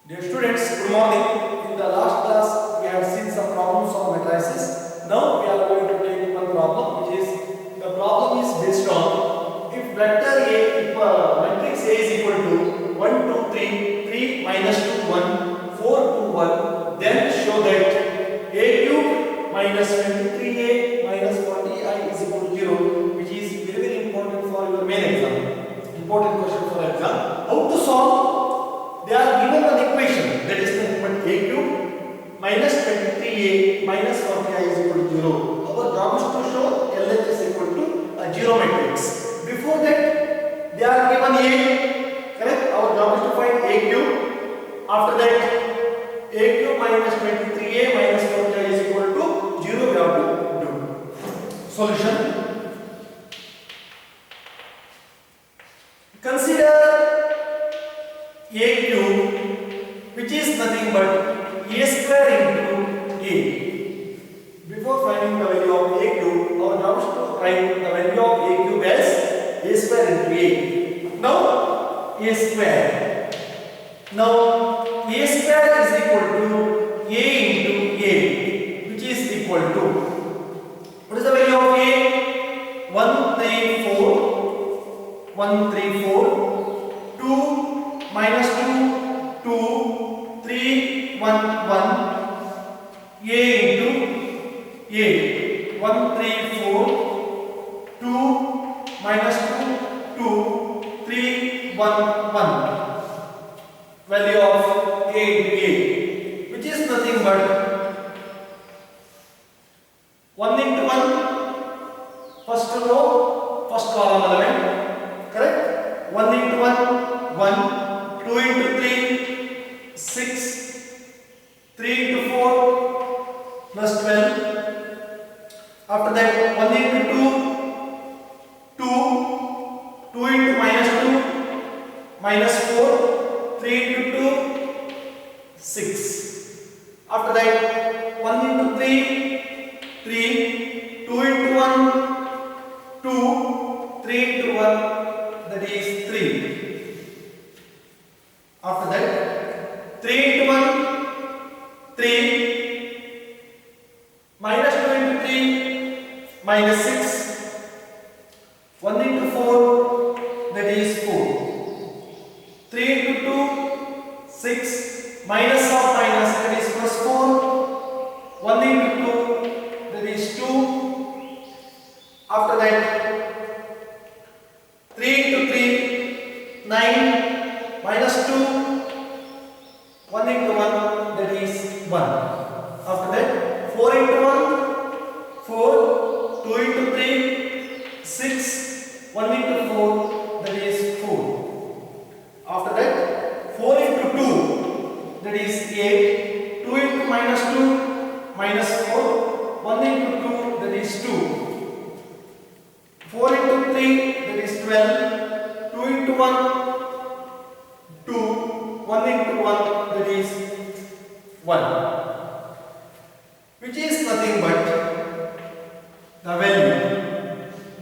Dear students, good morning. In the last class, we have seen some problems on matrices. Now we are going to take one problem, which is the problem is based on if vector A, if matrix A is equal to 1, 2, 3, 3 minus 2, 1, 4, 2, 1, then show that A cube minus 23A minus 40I is equal to 0, which is very, very important for your main exam. Important question for exam. How to solve? They are given an equation that is nothing but A cube minus 23A minus 40I is equal to 0. Our job is to show LH is equal to a 0 matrix. Before that, they are given A, correct? Our job is to find A cube. After that, A cube minus 23A minus 40I is equal to 0. We have to do. Solution. Consider A cube, which is nothing but A square into A. Before finding the value of A cube, our job is to find the value of A cube as A square into A. Now, A square. Now, A square is equal to A into A, which is equal to, what is the value of A? 134. 2 minus 2, 2, 3, 1, 1, A into A, 1, 3, 4, 2 minus 2, 2, 3, 1, 1, value of A into A, which is nothing but 1 into 1, first row, first column element, correct? 1 into 1, 1, 2 into 3, 6, 3 into 4, plus 12. After that, 1 into 2, 2 into minus 2, minus 4, 3 into 2, 6. After that, 1 into 3, 3, 2 into 1, 2, 3 into 1, that is 3. After that, 3 into 1, 3, minus 2 into 3, minus 6, 1 into 4, that is 4. 3 into 2, 6, minus of minus, that is plus 4, 1 into 2, that is 2. After that, 3 into 3, 9, minus 2, 1 into 1, that is 1. After that, 4 into 1, 4, 2 into 3, 6, 1 into 4, that is 4. After that, 4 into 2, that is 8, 2 into minus 2, minus 4, 1 into 2, that is 2. 4 into 3, that is 12, 2 into 1, 2, 1 into 1, that is 1, which is nothing but the value.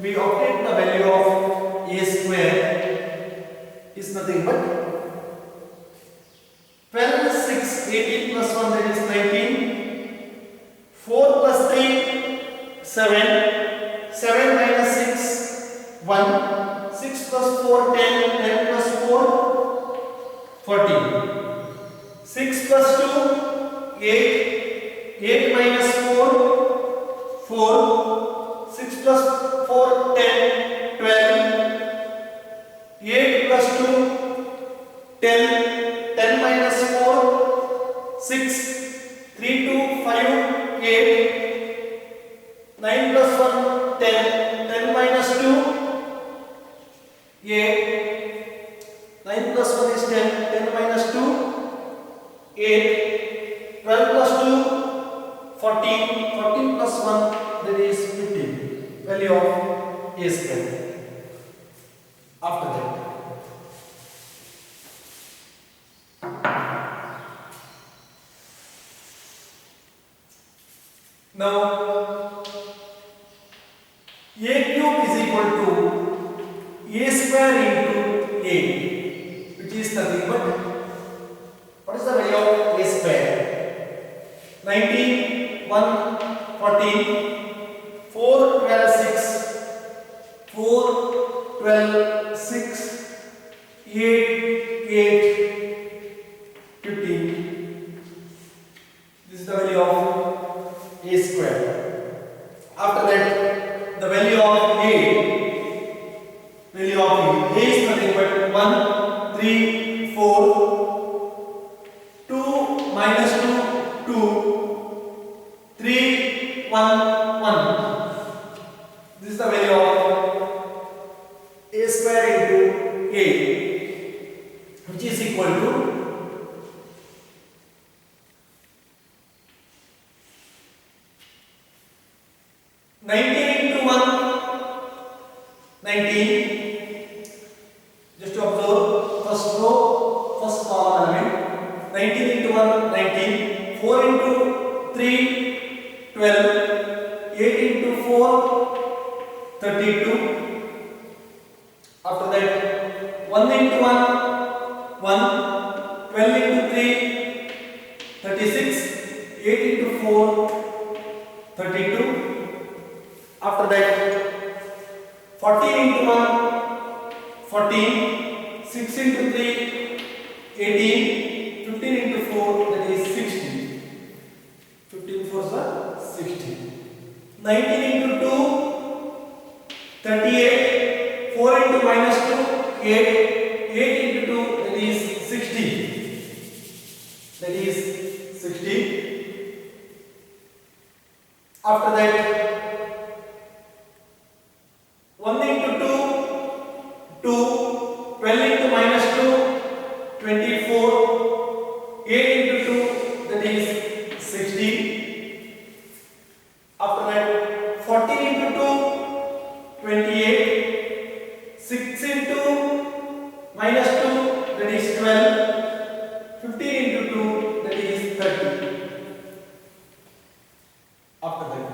We obtain the value of A square is nothing but 12, 6, 18 plus 1, that is 19, 4 plus 3, 7, 7 minus 6, 1, 6 plus 4, 10, 10 plus 4, 14, 6 plus 2, 8, 8 minus 4, 4, 6 plus 4, 10, 12, 8 plus 2, 10, 10 minus 4, 6, 3, 2, 5, 8, 9 plus 1, 10, 10 minus 2, 8, 9 plus 1 is 10, 10 minus 2, 8, 12 plus 2, 14, 14 plus 1, that is 15, value of A square. After that, now A cube is equal to A square into A, which is nothing but, what is the value of a square. 19, 1, 14, 4, 12, 6, 4, 12, 6, 8, 8, 15. This is the value of a square. After that, the value of a is nothing but 1, 3, 4, 2, minus 2, 2, 3, 1, 1. This is the value of a square into a, which is equal to 19 into 1, 19. Just to observe, first row, first column element. 19 into 1, 19. 4 into 3, 12. 8 into 4, 32. After that, 1 into 1, 1. 12 into 3, 36. 8 into 4, 32. After that, 14 into 1, 14, 6 into 3, 18, 15 into 4, that is 16. 15 4s are 16. 19 into 2, 38, 4 into minus 2, 8, 8 into 2, that is 16. That is 16. After that, 1 into 2, 2, 12 into minus 2, 24, 8 into 2, that is 16. After that, 14 into 2, 28, 6 into minus 2, that is 12, 15 into 2, that is 30. After that,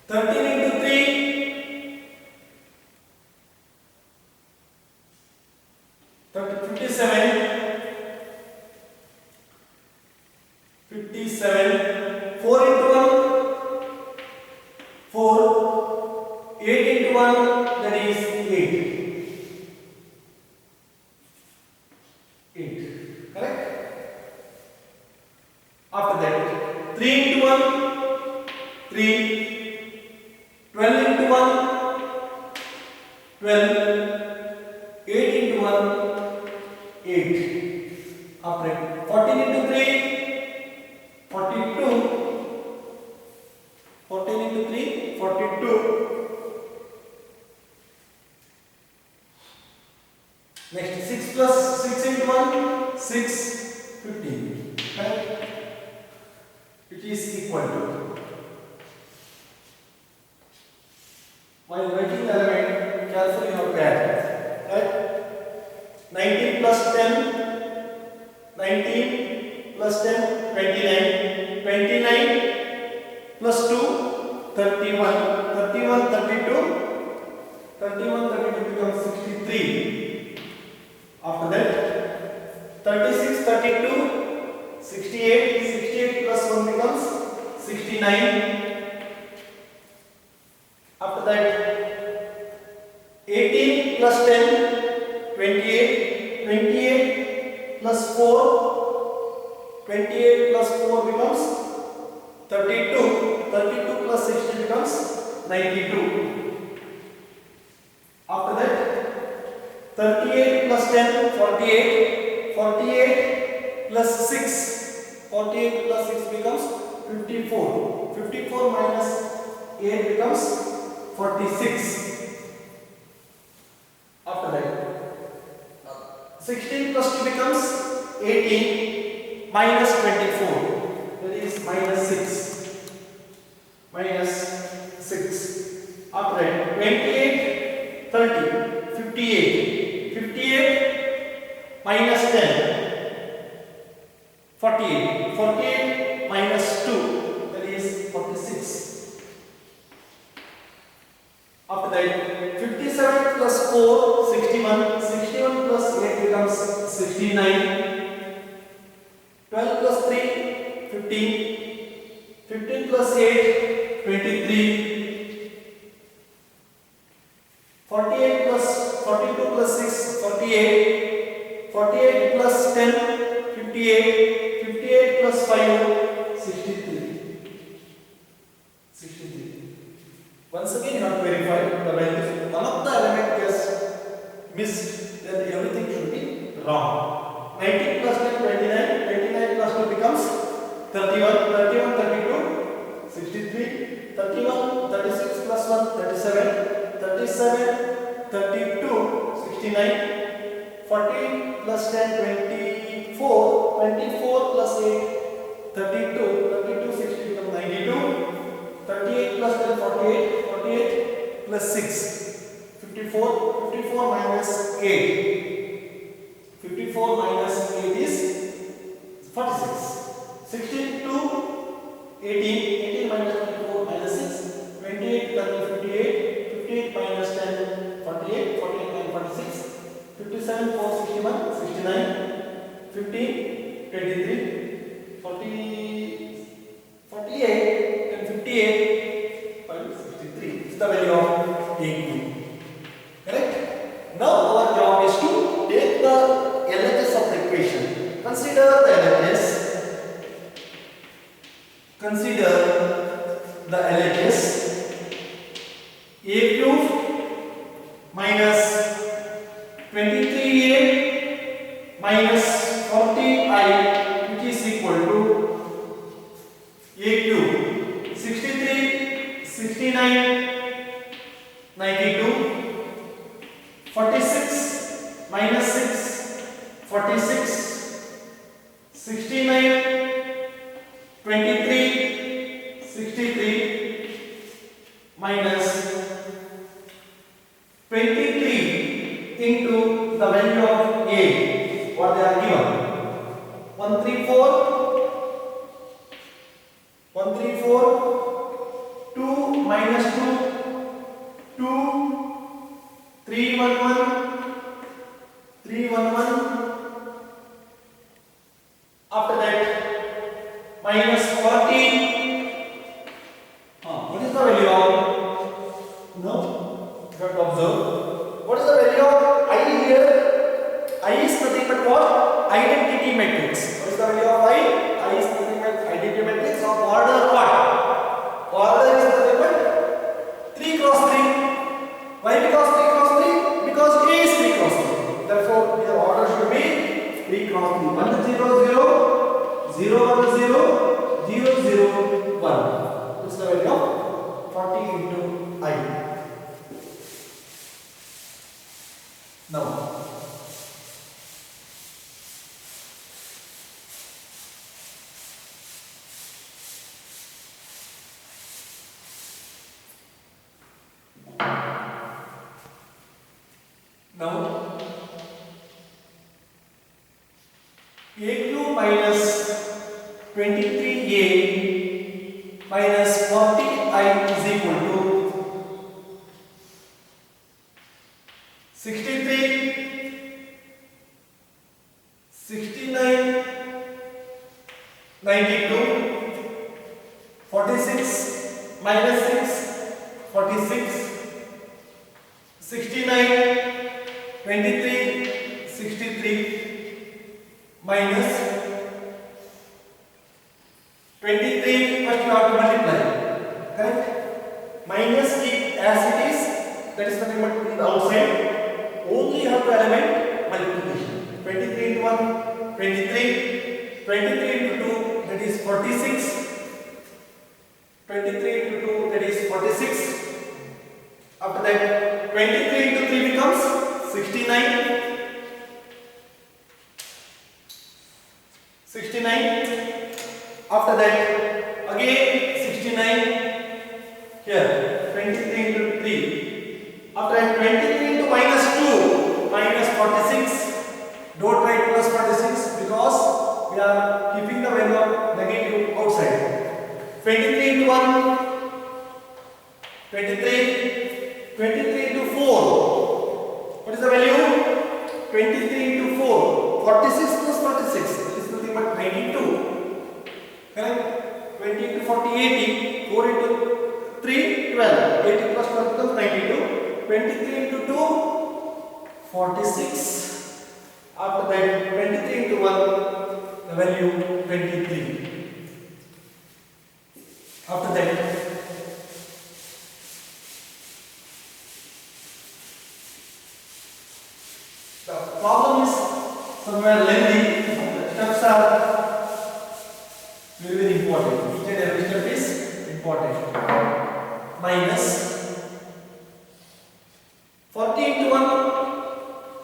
13 into 3, 57, 57, 4 into 1, 4, 8 into 1, that is 8. 8, correct? After that, 3 into 1, 3, 12 into 1, 12, 8 into 1, 8. After that, 14 into 3, 42. 14 into 3, 42. Next, 6 plus 6 into 1, 6, 15. Correct? It is equal to. While writing the element, carefully you have to add. Right? 19 plus 10, 19 plus 10, 29. 29 plus 2, 31. 31, 32. 31, 32 becomes 63. After that, 36, 32, 68. 68 plus 1 becomes 69. After that, 18 plus 10, 28. 28 plus 4, 28 plus 4 becomes 32. 32 plus 60 becomes 92. After that, 38 plus 10, 48. 48 plus 6, 48 plus 6 becomes 54. 54 minus 8 becomes 46. After that, 16 plus 2 becomes 18 minus 24. That is minus 6. Minus 6. After that, 28, 30, 58. 58 minus 10. 48. 48 minus 2. That is 46. After that, 57 plus 4, 61. 61 plus 8 becomes 69. 15. 15 plus 8, 23. 48 plus 42 plus 6, 48. 48 plus 10, 58. 58 plus 5, 63. 63. Once again, you have to verify the values. One of the element gets missed, then everything should be wrong. 19 plus 10, 29. 29 plus 2 becomes 31. 31, 32, 63. 31, 36 plus 1, 37. 37, 32, 69. 40 plus 10, 24. 24 plus 8, 32. 32, 60 becomes 92. 38 plus 10, 48. 48 plus 6, 54. 54 minus 8. 54 minus 8 is 46. 16 to 18. 18 minus 24 minus 6. 28, 30, 58. 58 minus 10, 48. 48 minus 46. 57, 4, 61, 69. 15, 23. 40, 48, and 58, 63. This is the value of AQ. Correct? Now our job is to take the LHS of the equation. Consider the LHS. Consider the LHS. A cube minus 23a minus 40i, which is equal to a cube 63, 69, 92, 46 minus 6, 46, 69, 23, 63 minus 23 into the value of A, what they are given. 134, 134, 2 minus 2, 2, 311, 311. After that, minus 14. What is the value of? No, you have to observe. What is the value of I here? I is nothing but what? Identity matrix. What is the value of I? I is nothing but identity matrix of order what? Order is nothing but 3 cross 3. Why because 3 cross 3? Because A is 3 cross 3. Therefore, your order should be 3 cross 3. 1 0 0, 0 1 0, 0 0 1. This is the value of 40 into I. Now, AQ minus 23A minus 40I is equal to 63, 69, 92, 46 minus 6, 46, 69, 23, 63 minus 23, first you have to multiply, correct? Minus it as it is, that is nothing but in the outside, only you have to element multiplication. 23 into 1, 23, 23 into 2, that is 46, 23 into 2, that is 46. After that, 23 into 3 becomes 69. 69. After that, again 69. Here, 23 into 3. After that, 23 into minus 2, minus 46. Don't write plus 46 because we are keeping the value of negative outside. 23 into 1, 23. 23 into 4. What is the value? 23 into 4. 46 plus 46. That is nothing but 92. Correct? 40, 80. 4 into 3, 12. 80 plus 12 becomes 92. 23 into 2, 46. After that, 23 into 1, the value 23. After that, the problem is somewhere lengthy. The steps are very, very important. Each and every step is important. Minus 40 into 1,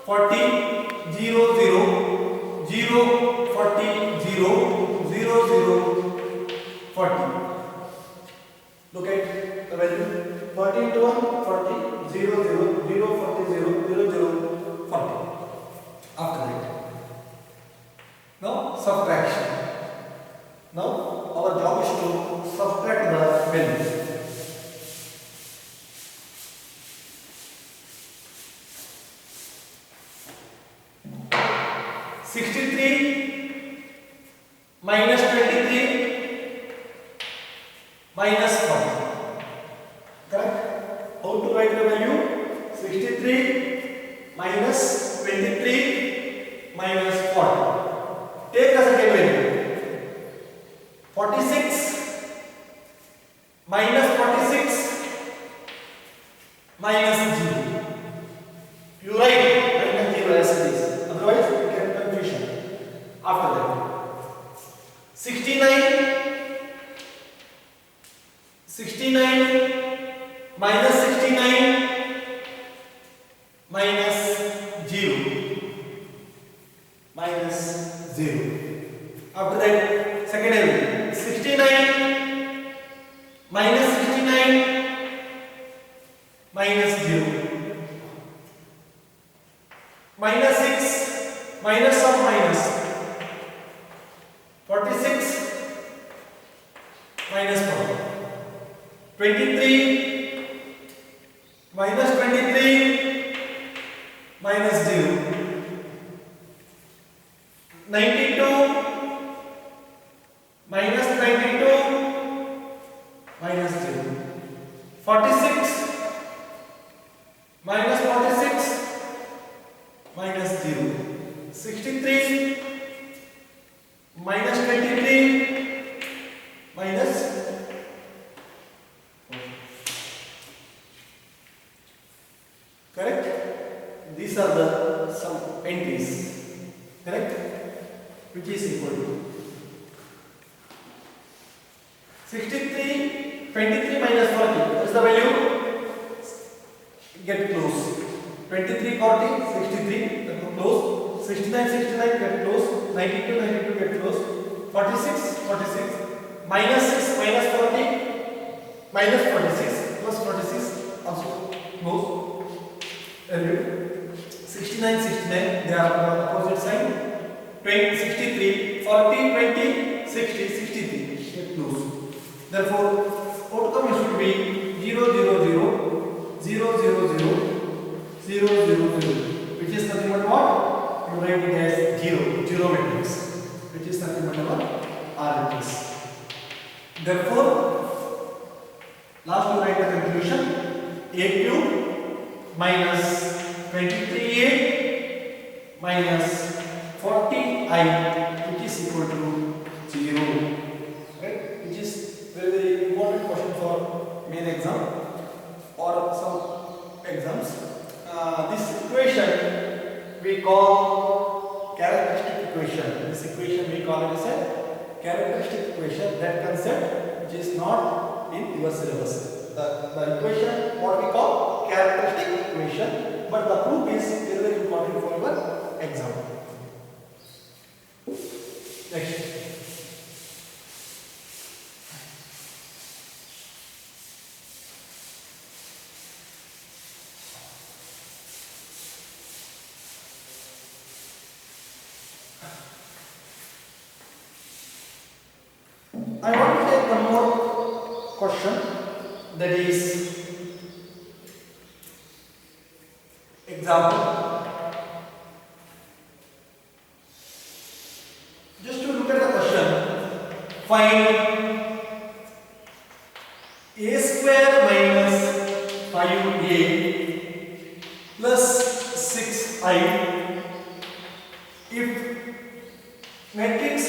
40, 0, 0, 0, 40, 0, 0, 0, 40. Look at the value. 40 into 1, 40, 0, 0, 0, 40, 0, 0, 0, 40. After that, now subtraction. Now our job is to subtract the values. 63 minus 23 minus 40. Correct? How to write the value? 63 minus 23 minus 40. Take the second value. 46 minus 46 minus 0. You write minus 0 as it is. Otherwise, you get confusion. After that, 69 minus 69 minus 0 minus 0. After that, second element, 69 minus 69 minus 0 minus 6 minus of minus 46 minus 4. 23 minus 23 minus 0. 92 minus 92 minus 0. 46 minus 46 minus 0. 63 minus 23 minus 4. Correct? These are the some entries. Correct? Which is equal to 63, 23 minus 40. What is the value? Get close. 23, 40, 63, that will close. 69, 69, get close. 92, 92, get close. 46, 46. Minus 6, minus 40, minus 46, plus 46, also close. Value 69, 69, they are on the opposite side. 20, 63, 40, 20, 60, 63, get close. Therefore, outcome should be 0, 0, 0, 0, 0, 0, 0, 0, 0, which is nothing but what? You write it as 0, 0 matrix, which is nothing but our R matrix. Therefore, last you write the conclusion: a cube minus 23a minus 40i, which is equal to 0. Right? Which is very, very important question for main exam or some exams. This equation we call characteristic equation. This equation we call it as a characteristic equation. That concept which is not in your syllabus. The equation what we call characteristic equation, but the proof is very, very important for your exam. Next. I want to take one more question, that is example. Just to look at the question, find plus 6i. If matrix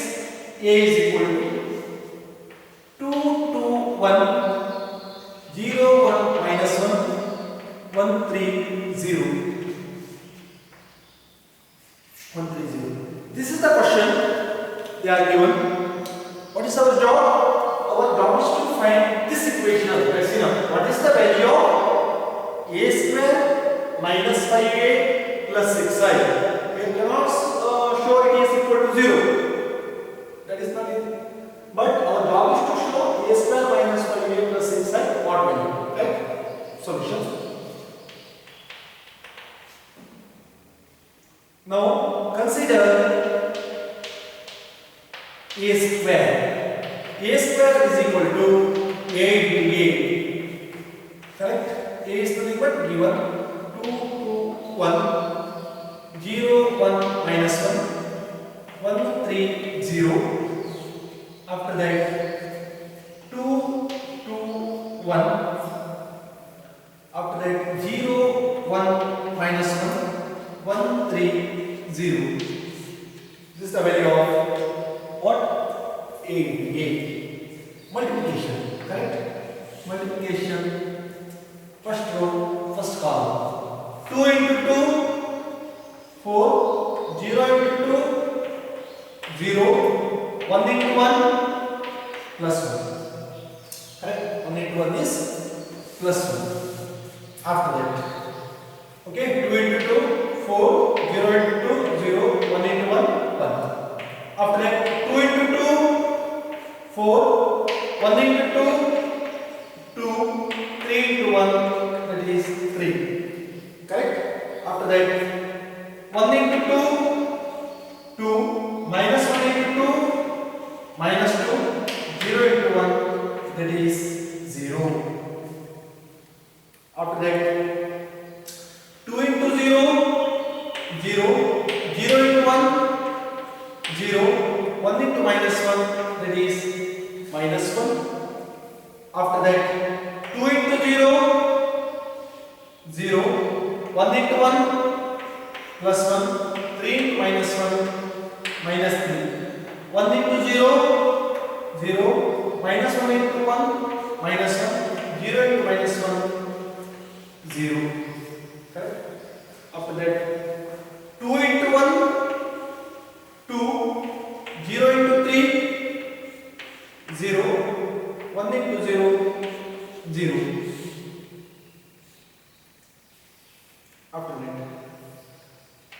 A is equal to 2, 2, 1, 0, 1, minus 1, 1, 3, 0. 1, 3, 0. This is the question they are given. What is our job? Our job is to find this equation of maximum. What is the value of a square minus 5a plus 6i? We cannot show it is equal to 0. That is not it. But our job is to show a square minus 5a plus 6i what value. Right? Solution. Now consider a square. A square is equal to a into a. Correct? A is nothing but given 2, 2, 1, 0, 1, minus 1, 1, 3, 0. After that 2, 2, 1. After that 0, 1, minus 1, 1, 3, 0. This is the value of what? A. Multiplication. Correct? Multiplication. First row, first column. 2 into 2, 4. 0 into 2, 0. 1 into 1, plus 1. Correct? 1 into 1 is plus 1. After that. Okay? 2 into 2, 4. 0 into 2, 0. 1 into 1, 1. After that, 2 into 2, 4, 1 into 2, 2, 3 into 1, that is 3. Correct? After that, 1 into 2, 2, minus 1 into 2, minus 2, 0 into 1, that is 0. After that, 2 into 0, 0, 0 into 1, 0, 1 into minus 1, that is minus 1. After that, 2 into 0, 0, 1 into 1, plus 1, 3 into minus 1, minus 3. 1 into 0, 0, minus 1 into 1, minus 1, 0 into minus 1, 0. Correct? After that, 2 into 1, 2, 0 into 3, 0, 1 into 0, 0. After that,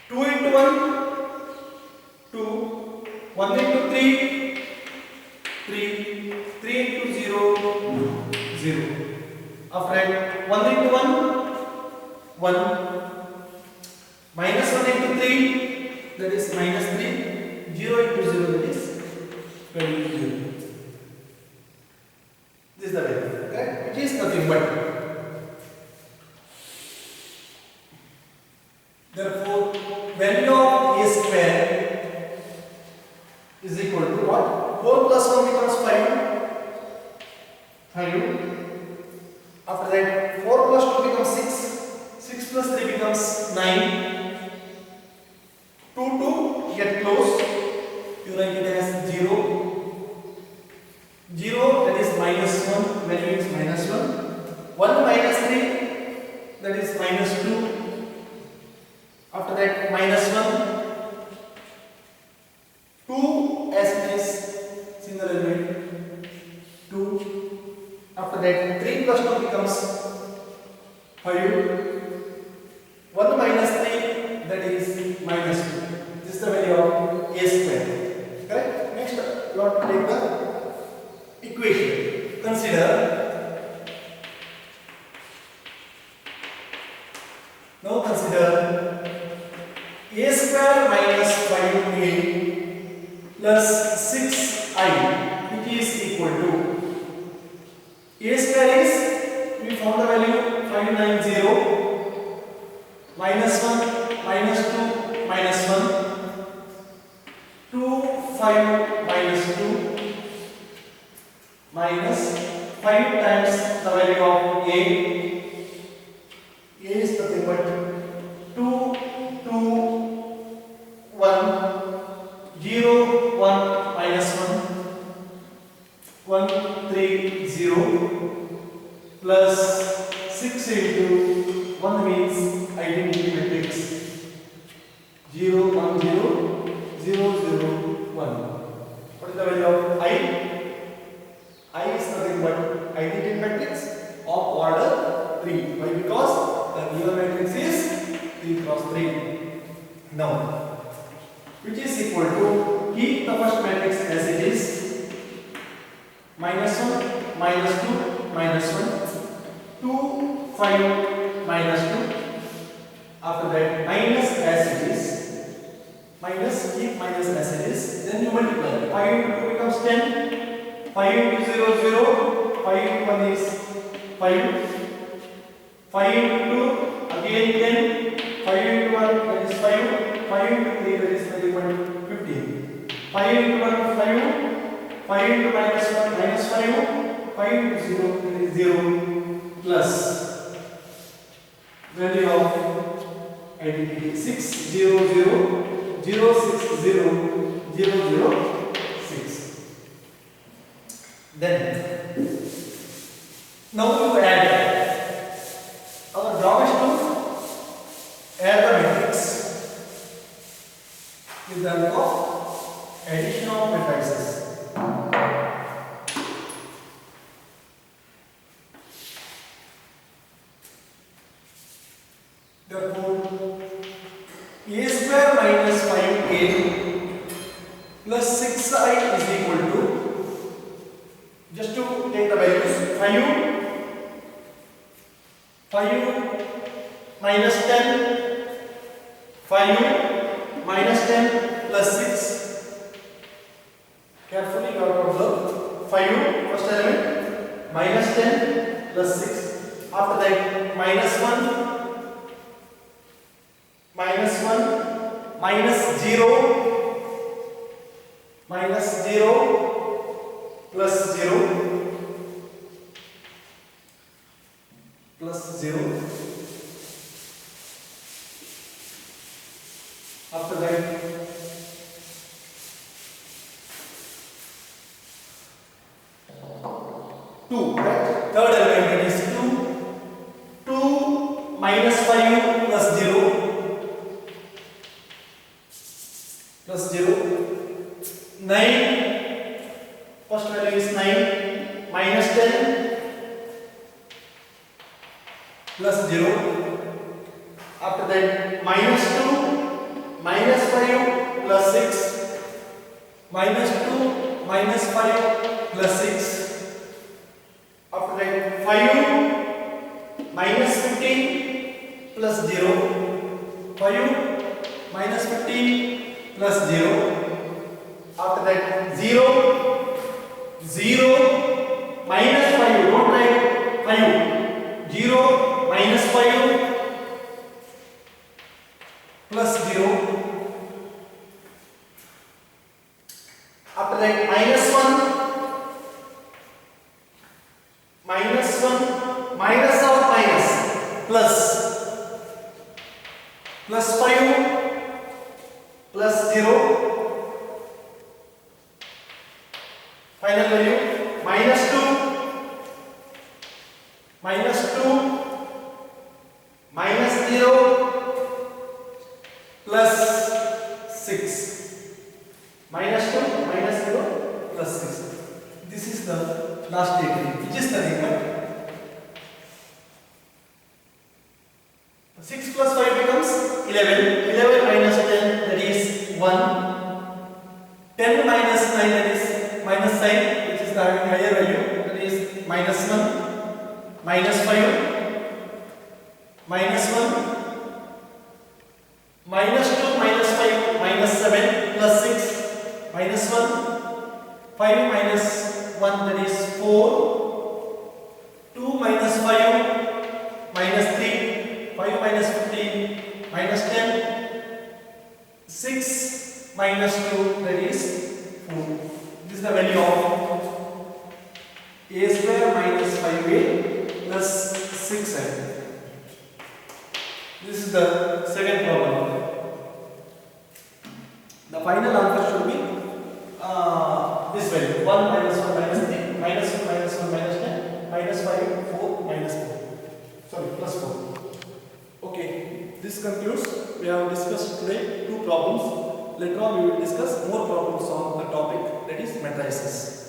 2 into 1, 2, 1 into 3, 3, 3 into 0, 0. After that, 1 into 1, 1, minus 1 into 3, that is minus 3, 0 into 0, that is value 0. This is the value, correct? Which is nothing but. Therefore, value of a square is equal to what? 4 plus 1 becomes 5. 5. After that, 4 plus 2 becomes 6. 6 plus 3 becomes 9. 2 to get close, you write it as 0. 0, that is minus 1, value is minus 1. 1 minus 3, that is minus 2. After that, minus 1. 2 as it is single element. 2. After that, 3 plus 2 becomes 5. 1 minus 3, that is minus 2. This is the value of a square. Correct? Next, you have to take the equation. Consider. Now consider a square minus 5a plus 6i, which is equal to a square is, we found the value 590, minus 1, minus 2, minus 1, 2, 5, minus 2, minus 5 times the value of a is the value of I? I is nothing but identity matrix of order 3. Why? Because the given matrix is 3 cross 3. Now, which is equal to, keep the first matrix as it is, minus 1, minus 2, minus 1, 2, 5, minus 2. After that, minus as it is, minus, keep minus as it is, then you multiply. 5 into 2 becomes 10, 5 into 0, 0, 5 into 1 is 5, 5 into 2, again 10, 5 into 1 that is 5, 5 into 3 that is 15, 5 into 1 5, 5 into minus 1 minus 5, 5 into 0 that is 0, plus value of identity 6 0 0 0 6 0 0 0 6. Then now you add. Our job is to add the matrix with the help of addition of matrices. Therefore, a square minus 5a plus 6i is equal to, just to take the values, 5 minus 10, 5 minus 10 plus 6. Carefully you have to observe. 5 first element, minus 10 plus 6. After that, minus 1, minus 1, minus 0, minus 0, plus 0, plus 0. After that, two, right? Third element, that is 2 minus 5 plus 0, plus 0, 9, first value is 9, minus 10, plus 0. After that, minus 2, minus 5, plus 6, minus 2, minus 5, plus 6. After that, 5, minus 15, plus 0, 5, minus 15, plus 0. After that, 0, 0, minus 5, don't write 5, 0, minus 5, plus 0. After that, minus 1, minus 1, minus of minus, plus, plus 5, plus 0, final value, minus 2, minus 2, minus 0, plus 6, minus 2, minus 0, plus 6. This is the last degree, which is nothing but 6 plus 5 becomes 11. 11 minus 10, that is 1. 10 minus 9, that is minus 9, which is the having higher value, that is minus 1, minus 5, minus 1, minus 2, minus 5, minus 7, plus 6, minus 1, 5 minus 1, that is 4, 2 minus 5, minus 3, 5 minus 15, minus 10, 6 minus 2, that is 4. This is the value of a square minus 5a plus 6i. This is the second problem. The final answer should be this value, 1 minus 1 minus 3, minus 1 minus 1 minus 10, minus 5, 4, minus 4. Sorry, plus 4. Okay, this concludes. We have discussed today two problems. Later on we will discuss more problems on the topic, that is matrices.